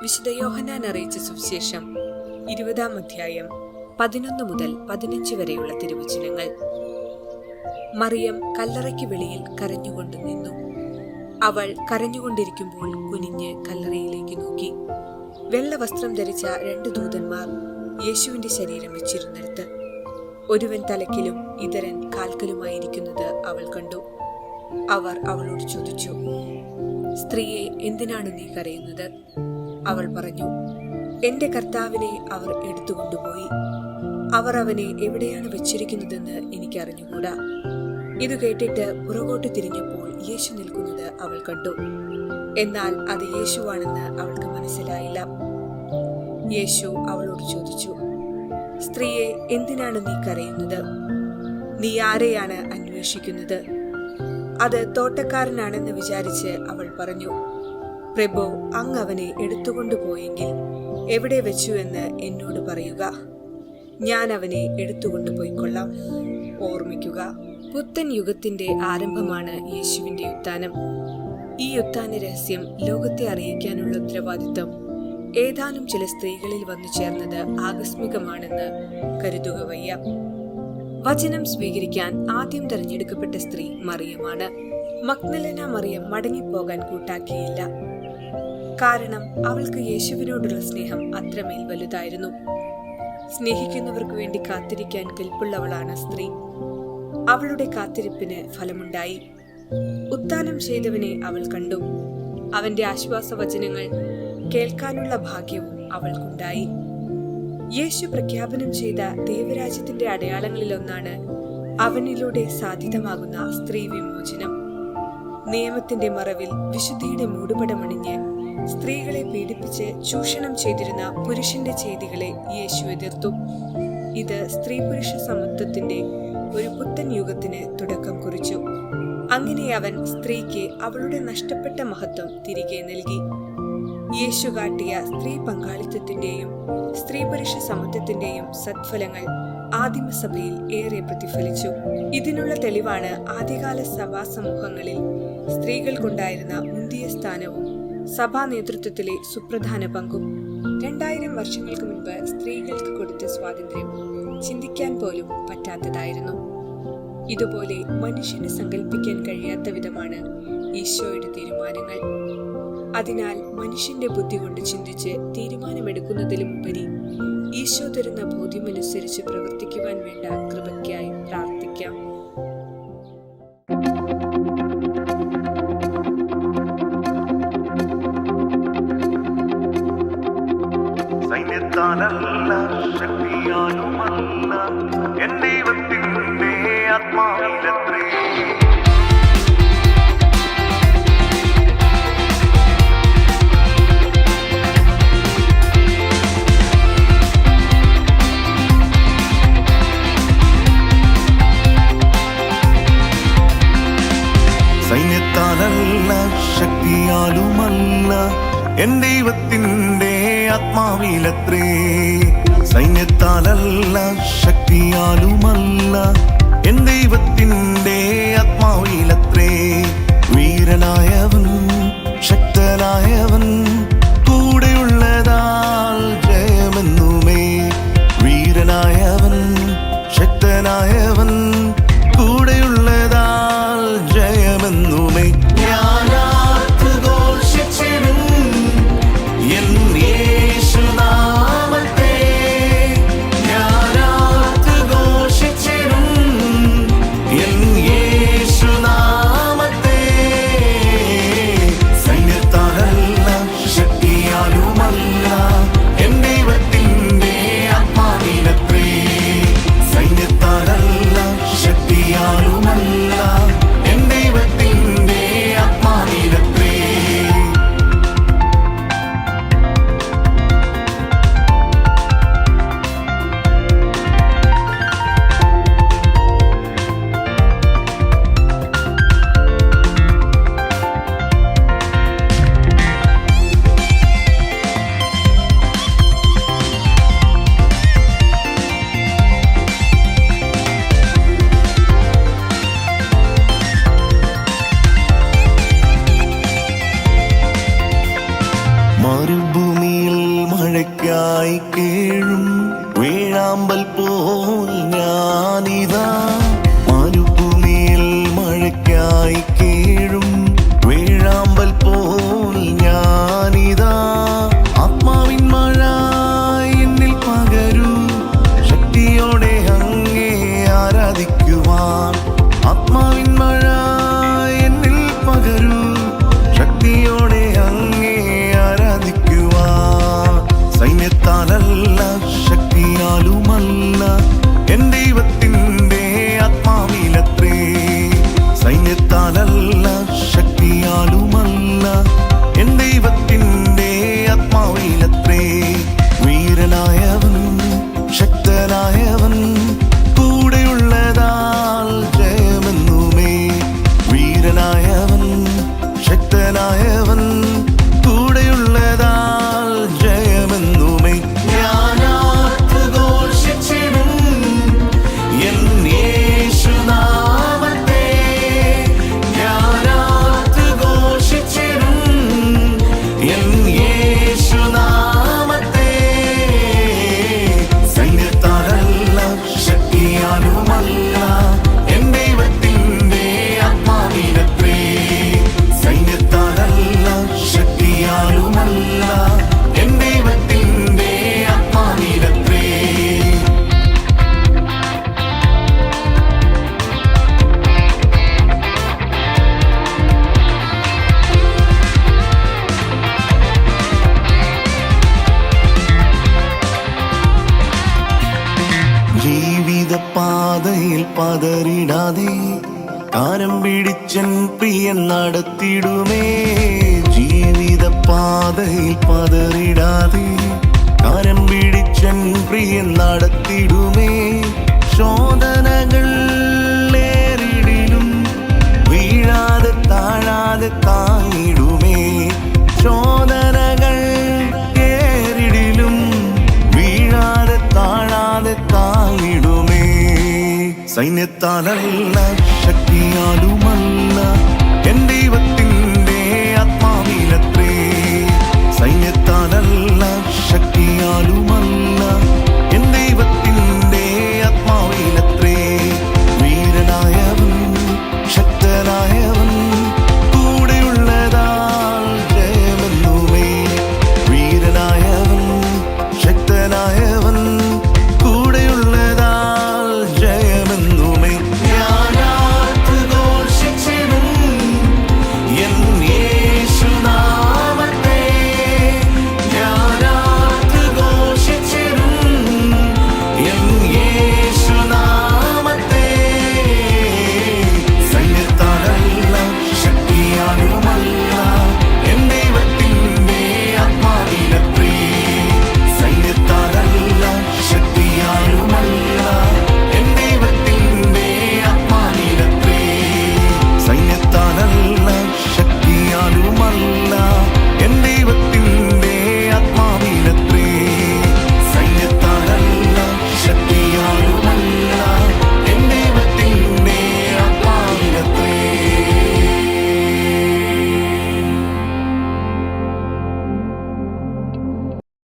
വിശുദ്ധ യോഹന്നാൻ അറിയിച്ച സുവിശേഷം 20-ാം അധ്യായം 11 മുതൽ 15 വരെയുള്ള തിരുവചനങ്ങൾ. മറിയം കല്ലറയ്ക്ക് വെളിയിൽ കരഞ്ഞുകൊണ്ട് നിന്നു. അവൾ കരഞ്ഞുകൊണ്ടിരിക്കുമ്പോൾ കുനിഞ്ഞ് കല്ലറയിലേക്ക് നോക്കി. വെള്ള വസ്ത്രം ധരിച്ച 2 ദൂതന്മാർ യേശുവിന്റെ ശരീരം വെച്ചിരുന്നിടത്ത്, ഒരുവൻ തലക്കിലും ഇതരൻ കാൽക്കലുമായിരിക്കുന്നത് അവൾ കണ്ടു. അവർ അവളോട് ചോദിച്ചു, സ്ത്രീയെ, എന്തിനാണ് നീ കരയുന്നത്? അവൾ പറഞ്ഞു, എന്റെ കർത്താവിനെ അവർ എടുത്തുകൊണ്ടുപോയി. അവർ അവനെ എവിടെയാണ് വെച്ചിരിക്കുന്നതെന്ന് എനിക്ക് അറിഞ്ഞുകൂടാ. ഇത് കേട്ടിട്ട് പുറകോട്ട് തിരിഞ്ഞപ്പോൾ യേശു നിൽക്കുന്നത് അവൾ കണ്ടു. എന്നാൽ അത് യേശുവാണെന്ന് അവൾക്ക് മനസ്സിലായില്ല. യേശു അവളോട് ചോദിച്ചു, സ്ത്രീയെ, എന്തിനാണ് നീ കരയുന്നത്? നീ ആരെയാണ് അന്വേഷിക്കുന്നത്? അത് തോട്ടക്കാരനാണെന്ന് വിചാരിച്ച് അവൾ പറഞ്ഞു, പ്രഭു, അങ്ങ് അവനെ എടുത്തുകൊണ്ടുപോയെങ്കിൽ എവിടെ വെച്ചു എന്ന് എന്നോട് പറയുക. ഞാൻ അവനെ എടുത്തുകൊണ്ടുപോയിക്കൊള്ളാം. ഓർമ്മിക്കുക, പുത്തൻ യുഗത്തിന്റെ ആരംഭമാണ് യേശുവിന്റെ ഉത്ഥാനം. ഈ ഉത്ഥാന രഹസ്യം ലോകത്തെ അറിയിക്കാനുള്ള ഉത്തരവാദിത്വം ഏതാനും ചില സ്ത്രീകളിൽ വന്നു ചേർന്നത് ആകസ്മികമാണെന്ന് കരുതുക വയ്യ. വചനം സ്വീകരിക്കാൻ ആദ്യം തെരഞ്ഞെടുക്കപ്പെട്ട സ്ത്രീ മറിയമാണ്. മഗ്ദലേന മറിയം മടങ്ങിപ്പോകാൻ കൂട്ടാക്കിയില്ല. കാരണം അവൾക്ക് യേശുവിനോടുള്ള സ്നേഹം അത്രമേൽ വലുതായിരുന്നു. സ്നേഹിക്കുന്നവർക്ക് വേണ്ടി കാത്തിരിക്കാൻ കെൽപ്പുള്ളവളാണ് സ്ത്രീ. അവളുടെ കാത്തിരിപ്പിന് ഫലമുണ്ടായി. ഉത്ഥാനം ചെയ്തവനെ അവൾ കണ്ടു. അവന്റെ ആശ്വാസവചനങ്ങൾ കേൾക്കാനുള്ള ഭാഗ്യവും അവൾക്കുണ്ടായി. യേശു പ്രഖ്യാപനം ചെയ്ത ദൈവരാജ്യത്തിന്റെ അടയാളങ്ങളിലൊന്നാണ് അവനിലൂടെ സാധ്യതമാകുന്ന സ്ത്രീ വിമോചനം. നിയമത്തിന്റെ മറവിൽ വിശുദ്ധിയുടെ മൂടുപടമണിഞ്ഞ് സ്ത്രീകളെ പീഡിപ്പിച്ച് ചൂഷണം ചെയ്തിരുന്ന പുരുഷന്റെ ചെയ്തികളെ യേശു എതിർത്തു. ഇത് സ്ത്രീ പുരുഷ സമത്വത്തിന്റെ ഒരു പുത്തൻ യുഗത്തിന് തുടക്കം കുറിച്ചു. അങ്ങനെ അവൻ സ്ത്രീക്ക് അവളുടെ നഷ്ടപ്പെട്ട മഹത്വം തിരികെ നൽകി. യേശു കാട്ടിയ സ്ത്രീ പങ്കാളിത്തത്തിന്റെയും സ്ത്രീ പുരുഷ സമത്വത്തിന്റെയും സത്ഫലങ്ങൾ ആദിമസഭയിൽ ഏറെ പ്രതിഫലിച്ചു. ഇതിനുള്ള തെളിവാണ് ആദ്യകാല സഭാ സമൂഹങ്ങളിൽ സ്ത്രീകൾക്കുണ്ടായിരുന്ന മുന്തിയ സ്ഥാനവും സഭാ നേതൃത്വത്തിലെ സുപ്രധാന പങ്കും. 2000 വർഷങ്ങൾക്ക് മുൻപ് സ്ത്രീകൾക്ക് കൊടുത്ത സ്വാതന്ത്ര്യം ചിന്തിക്കാൻ പോലും പറ്റാത്തതായിരുന്നു. ഇതുപോലെ മനുഷ്യന് സങ്കല്പിക്കാൻ കഴിയാത്ത വിധമാണ് ഈശോയുടെ തീരുമാനങ്ങൾ. അതിനാൽ മനുഷ്യന്റെ ബുദ്ധി കൊണ്ട് ചിന്തിച്ച് തീരുമാനമെടുക്കുന്നതിലുമുപരി ഈശോ തരുന്ന ബോധ്യമനുസരിച്ച് പ്രവർത്തിക്കുവാൻ വേണ്ട കൃപയ്ക്കായി പ്രാർത്ഥിക്കാം. സൈന്യത്താലല്ല, ശക്തിയാലുമല്ല, എൻ ദൈവത്തിന്റെ ആത്മാവിലത്രേ. സൈന്യത്താലല്ല, ശക്തിയാലുമല്ല, എൻ ദൈവത്തിന്റെ ആത്മാവിലത്രേ. സൈന്യത്താലല്ല, ശക്തിയാലുമല്ല, എൻ ദൈവത്തിന്റെ ആത്മാവിലത്രേ. വീരനായവൻ, ശക്തനായവൻ, കൂടെയുള്ളതാൽ ജയമെന്നുമേ. വീരനായവൻ, ശക്തനായവൻ, കൂടെയുള്ളതാൽ ജയമെന്നുമേ. മരുഭൂമി മഴയ്ക്കായി കേഴും വേഴാമ്പൽ പോൽ ഞാനിതാ. മരുഭൂമിയിൽ മഴയ്ക്കായി കേഴും വേഴാമ്പൽ പോൽ ഞാനിതാ. ആത്മാവിൻ മഴ എന്നിൽ പകരൂ, ശക്തിയോടെ അങ്ങേ ആരാധിക്കുവാൻ. ആത്മാവിൻ മഴ എന്നിൽ പകരൂ, ശക്തിയോടെ അങ്ങേ ആരാധിക്കുവാൻ. സൈന്യത്താലല്ല ശക്തിയാലുമല്ല എൻ ദൈവത്തിൻ്റെ ആത്മാവിലത്രേ. സൈന്യത്താലല്ല ശക്തിയാലുമല്ല എൻ ദൈവത്തിൻ്റെ ആത്മാവിലത്രേ. വീരനായവൻ ശക്തനായവൻ കൂടെയുള്ളതാൽ ജയമെന്നുമേ. വീരനായവൻ ശക്തനായവൻ കൂടെയുള്ളതാൽ ജയമെന്നുമേ. ഞാനാർത്ത് ഘോഷിച്ചിടും എൻ യേശുനാമത്തെ. ഞാനാർത്ത് ഘോഷിച്ചിടും എൻ യേശുനാമത്തെ. സൈന്യത്താലല്ല ശക്തിയാലുമല്ല എൻ ദൈവത്തിൻ്റെ ആത്മാവിലത്രേ. സൈന്യത്താലല്ല ശക്തിയാലുമല്ല എൻ ദൈവത്തിൻ്റെ ആത്മാവിലത്രേ. ജീവിതപാതയിൽ പതറിടാതെ കാരം പിടിച്ചൻ പ്രിയൻ നടത്തിടുമേ. ജീവിതപാതയിൽ പതറിടാതെ കാരം പിടിച്ചൻ പ്രിയൻ നടത്തിടുമേ. ശോധനകൾ ഏറിടിലും വീഴാതെ താഴാതെ താങ്ങിടുമേ. ശോധനകൾ ഏറിടിലും വീഴാതെ താഴാതെ താങ്ങിടുമേ. സൈന്യത്താലല്ല ശക്തിയാലും